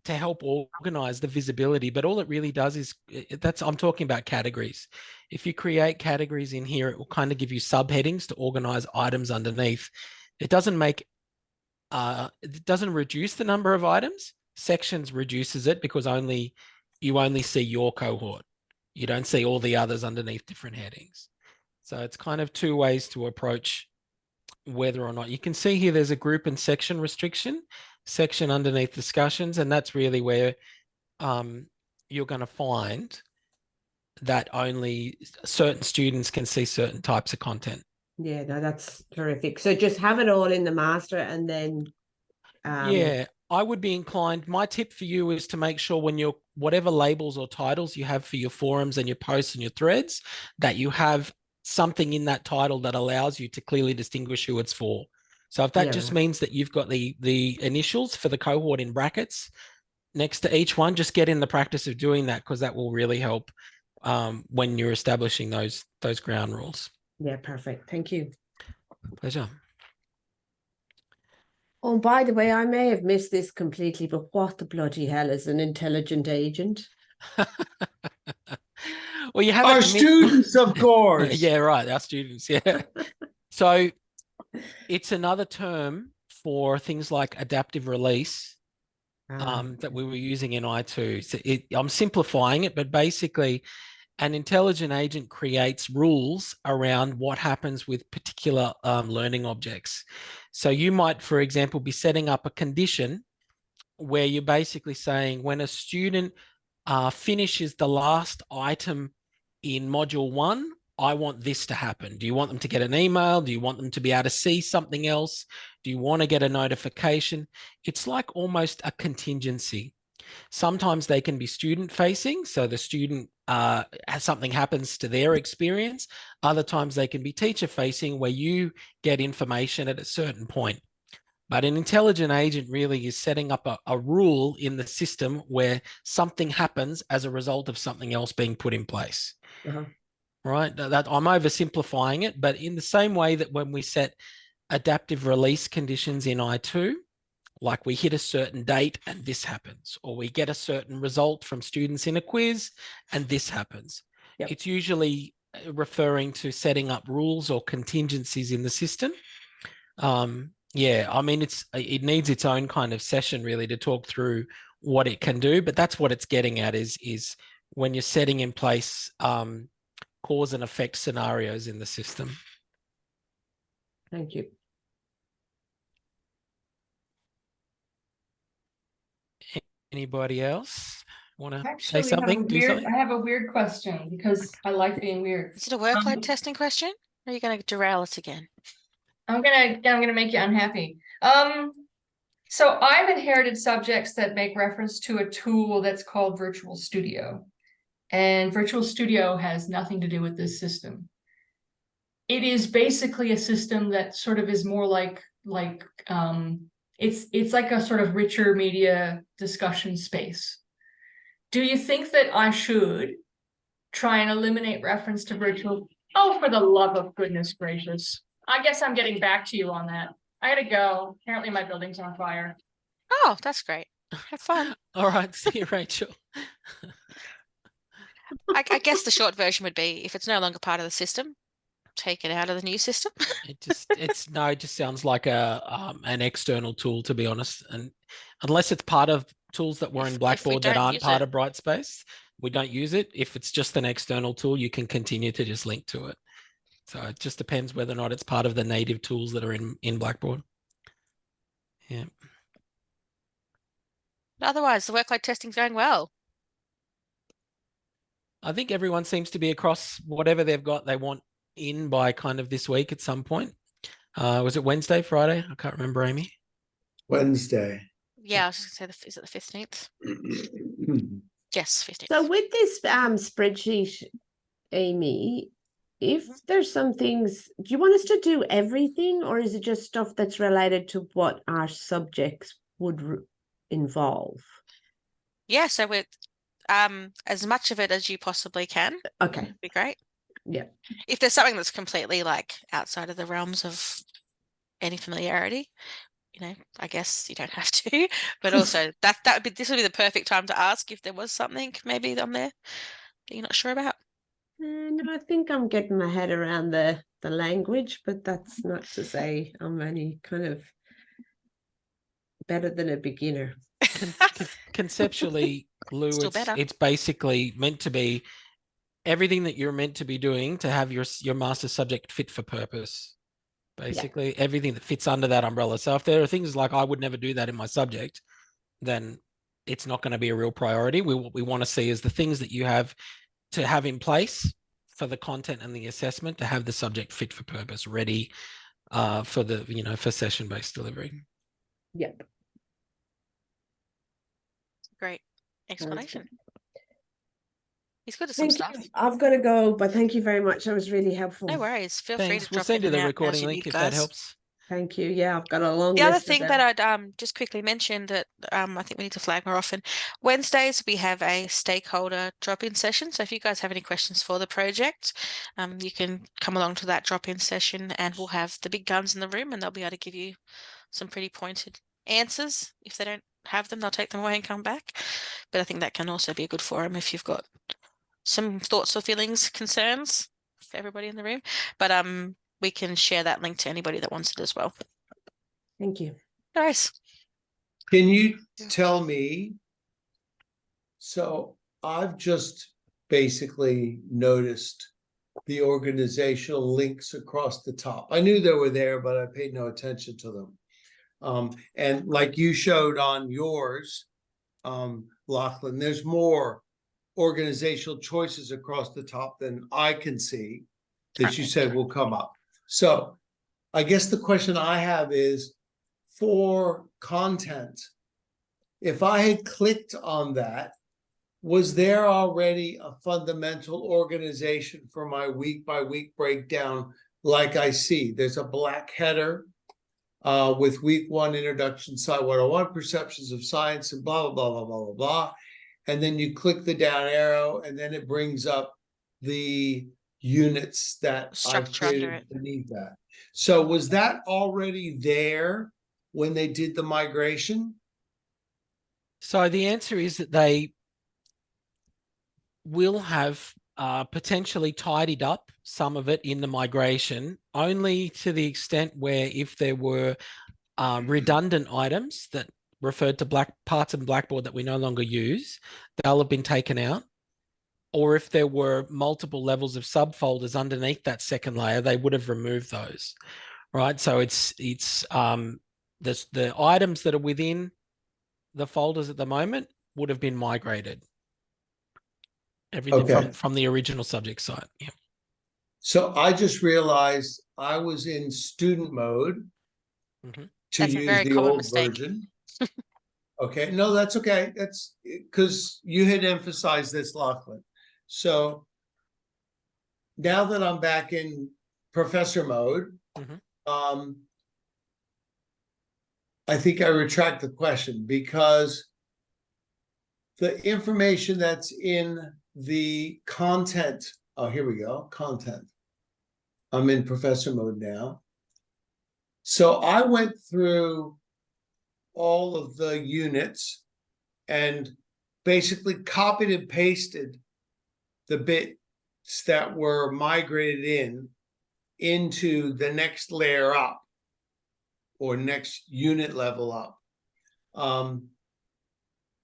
help organize the visibility, but all it really does is I'm talking about categories. If you create categories in here, it will kind of give you subheadings to organize items underneath. It doesn't reduce the number of items. Sections reduces it because you only see your cohort. You don't see all the others underneath different headings. So it's kind of two ways to approach whether or not you can see here there's a group and section restriction, section underneath discussions, and that's really where you're going to find that only certain students can see certain types of content. yeah, no, that's terrific. So just have it all in the master and then Yeah, I would be inclined. My tip for you is to make sure when you're whatever labels or titles you have for your forums and your posts and your threads, that you have something in that title that allows you to clearly distinguish who it's for. So if that Yeah, just right. means that you've got the initials for the cohort in brackets next to each one, just get in the practice of doing that, because that will really help when you're establishing those ground rules. Yeah, perfect. Thank you. Pleasure. Oh, by the way, I may have missed this completely, but what the bloody hell is an intelligent agent? Well, you Our haven't students, of course. Yeah, right. Our students. Yeah. So it's another term for things like adaptive release that we were using in I2. So I'm simplifying it, but basically an intelligent agent creates rules around what happens with particular learning objects. So you might, for example, be setting up a condition where you're basically saying when a student finishes the last item in module 1, I want this to happen. Do you want them to get an email? Do you want them to be able to see something else? Do you want to get a notification? It's like almost a contingency. Sometimes they can be student facing, so the student something happens to their experience. Other times they can be teacher facing, where you get information at a certain point. But an intelligent agent really is setting up a rule in the system where something happens as a result of something else being put in place. Right? That I'm oversimplifying it, but in the same way that when we set adaptive release conditions in I2, like we hit a certain date and this happens, or we get a certain result from students in a quiz and this happens. Yep. It's usually referring to setting up rules or contingencies in the system. Yeah, I mean, it needs its own kind of session really to talk through what it can do, but that's what it's getting at is when you're setting in place cause and effect scenarios in the system. Thank you. Anybody else want to Actually, say something? Do something? I have a weird question because I like being weird. Is it a workload testing question? Or are you going to derail us again? I'm gonna make you unhappy. So I've inherited subjects that make reference to a tool that's called Virtual Studio. And Virtual Studio has nothing to do with this system. It is basically a system that sort of is more like it's like a sort of richer media discussion space. Do you think that I should try and eliminate reference to virtual? Oh, for the love of goodness gracious. I guess I'm getting back to you on that. I gotta go. Apparently my building's on fire. Oh, that's great. Have fun. All right. See you, Rachel. I guess the short version would be if it's no longer part of the system, take it out of the new system. It just sounds like an external tool, to be honest. And unless it's part of tools that were in Blackboard that aren't part of Brightspace, we don't use it. If it's just an external tool, you can continue to just link to it. So it just depends whether or not it's part of the native tools that are in Blackboard. Yeah. But otherwise, the workload testing's going well. I think everyone seems to be across whatever they've got they want in by kind of this week at some point. Was it Wednesday, Friday? I can't remember, Amy. Mm. Wednesday. Yeah, I was just gonna say, is it the 15th? Yes, 15th. So with this spreadsheet, Amy, if there's some things, do you want us to do everything, or is it just stuff that's related to what our subjects would involve? Yeah, so with as much of it as you possibly can Okay. would be great. Yeah. If there's something that's completely like outside of the realms of any familiarity, you know, I guess you don't have to. But also that would be, this would be the perfect time to ask if there was something maybe on there that you're not sure about. And I think I'm getting my head around the language, but that's not to say I'm any kind of better than a beginner. Conceptually, Lou, Still better. it's basically meant to be everything that you're meant to be doing to have your master subject fit for purpose. Basically, everything that fits under that umbrella. So if there are things like I would never do that in my subject, then it's not going to be a real priority. What we want to see is the things that you have to have in place for the content and the assessment to have the subject fit for purpose, ready for the, for session-based delivery. Yep. Great explanation. He's good at some Thank stuff. you. I've got to go, but thank you very much. That was really helpful. No worries. Feel free Thanks. to We'll drop send you in the and out as recording you link need, if guys. that helps. Thank you. Yeah, I've got a long The other list thing of that them. I'd just quickly mention that I think we need to flag more often. Wednesdays we have a stakeholder drop-in session. So if you guys have any questions for the project, you can come along to that drop-in session and we'll have the big guns in the room and they'll be able to give you some pretty pointed answers. If they don't have them, they'll take them away and come back. But I think that can also be a good forum if you've got some thoughts or feelings, concerns for everybody in the room. But we can share that link to anybody that wants it as well. Thank you. Nice. Can you tell me? So I've just basically noticed the organizational links across the top. I knew they were there, but I paid no attention to them. And like you showed on yours, Lachlan, there's more organizational choices across the top than I can see that you said will come up. So I guess the question I have is, for content, if I had clicked on that, was there already a fundamental organization for my week by week breakdown like I see? There's a black header with week 1 introduction, Sci 101, perceptions of science, and blah, blah, blah, blah, blah, blah, blah. And then you click the down arrow, and then it brings up the units that I've created beneath that. So was that already there when they did the migration? So the answer is that they will have potentially tidied up some of it in the migration, only to the extent where if there were redundant items that referred to black parts in Blackboard that we no longer use, they'll have been taken out. Or if there were multiple levels of subfolders underneath that second layer, they would have removed those, right? So it's the items that are within the folders at the moment would have been migrated. Everything from the original subject site. Yeah. So I just realized I was in student mode to use the old version. Okay, no, that's okay. That's because you had emphasized this, Lachlan. So now that I'm back in professor mode, I think I retract the question, because the information that's in the content, oh, here we go, content. I'm in professor mode now. So I went through all of the units and basically copied and pasted the bits that were migrated into the next layer up, or next unit level up.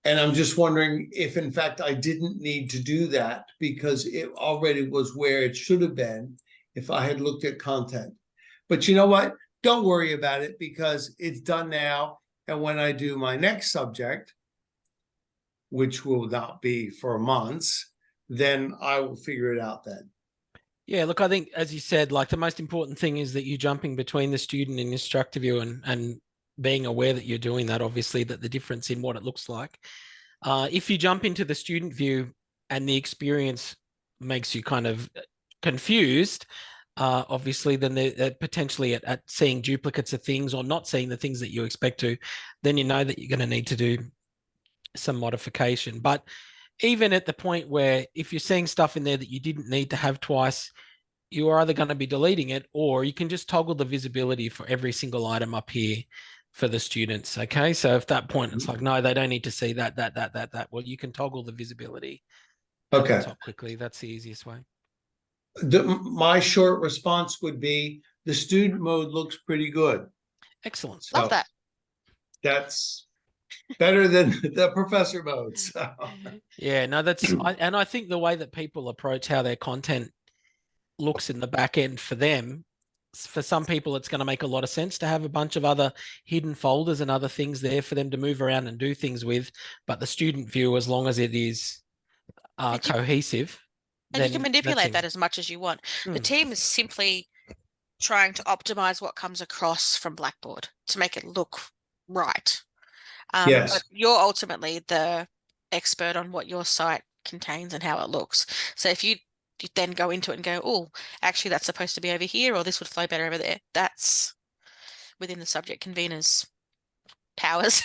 And I'm just wondering if, in fact, I didn't need to do that because it already was where it should have been if I had looked at content. But you know what? Don't worry about it, because it's done now. And when I do my next subject, which will not be for months, then I will figure it out then. Yeah, look, I think, as you said, like the most important thing is that you're jumping between the student and instructor view and being aware that you're doing that, obviously, that the difference in what it looks like. If you jump into the student view and the experience makes you kind of confused, obviously, then they're potentially at seeing duplicates of things or not seeing the things that you expect to, then you know that you're going to need to do some modification. But even at the point where if you're seeing stuff in there that you didn't need to have twice, you are either going to be deleting it, or you can just toggle the visibility for every single item up here for the students. Okay. So if that point it's like, no, they don't need to see that. Well, you can toggle the visibility at the Okay. top quickly. That's the easiest way. My short response would be the student mode looks pretty good. Excellent. So Love that. that's better than the professor mode. So. Yeah, no, and I think the way that people approach how their content looks in the back end for them, for some people, it's going to make a lot of sense to have a bunch of other hidden folders and other things there for them to move around and do things with. But the student view, as long as it is cohesive, And you can then manipulate that as much as you want. The team is simply trying to optimize what comes across from Blackboard to make it look right. Yes. But you're ultimately the expert on what your site contains and how it looks. So if you then go into it and go, oh, actually that's supposed to be over here, or this would flow better over there, that's within the subject convener's powers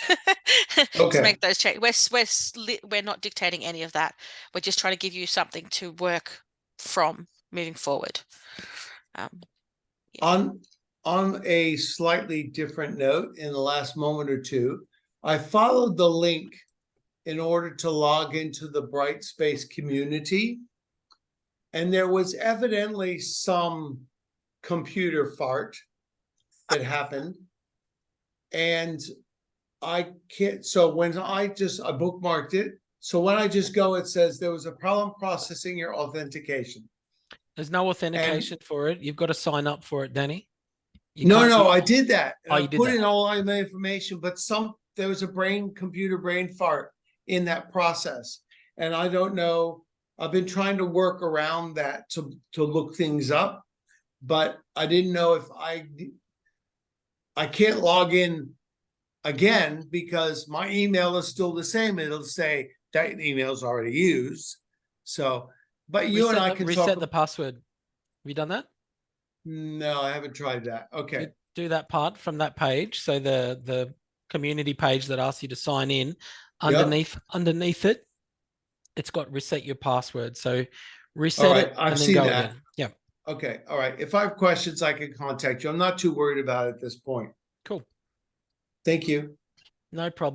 to make those changes. We're not dictating any of that. We're just trying to give you something to work from moving forward. On a slightly different note, in the last moment or two, I followed the link in order to log into the Brightspace community, and there was evidently some computer fart that happened, and I can't. So when I bookmarked it. So when I just go, it says there was a problem processing your authentication. There's no authentication for it. You've got to sign up for it, Danny. No, I did that. Oh, I you did put that. in all my information, but there was a computer brain fart in that process. And I don't know, I've been trying to work around that to look things up, but I didn't know if I can't log in again because my email is still the same. It'll say that email is already used. So, but you and I can reset the password. Have you done that? No, I haven't tried that. Okay. You do that part from that page. So the community page that asks you to sign in, underneath it, it's got reset your password. So reset it and then go again. Yeah. Okay. All right. If I have questions, I can contact you. I'm not too worried about it at this point. Cool. Thank you. No problem.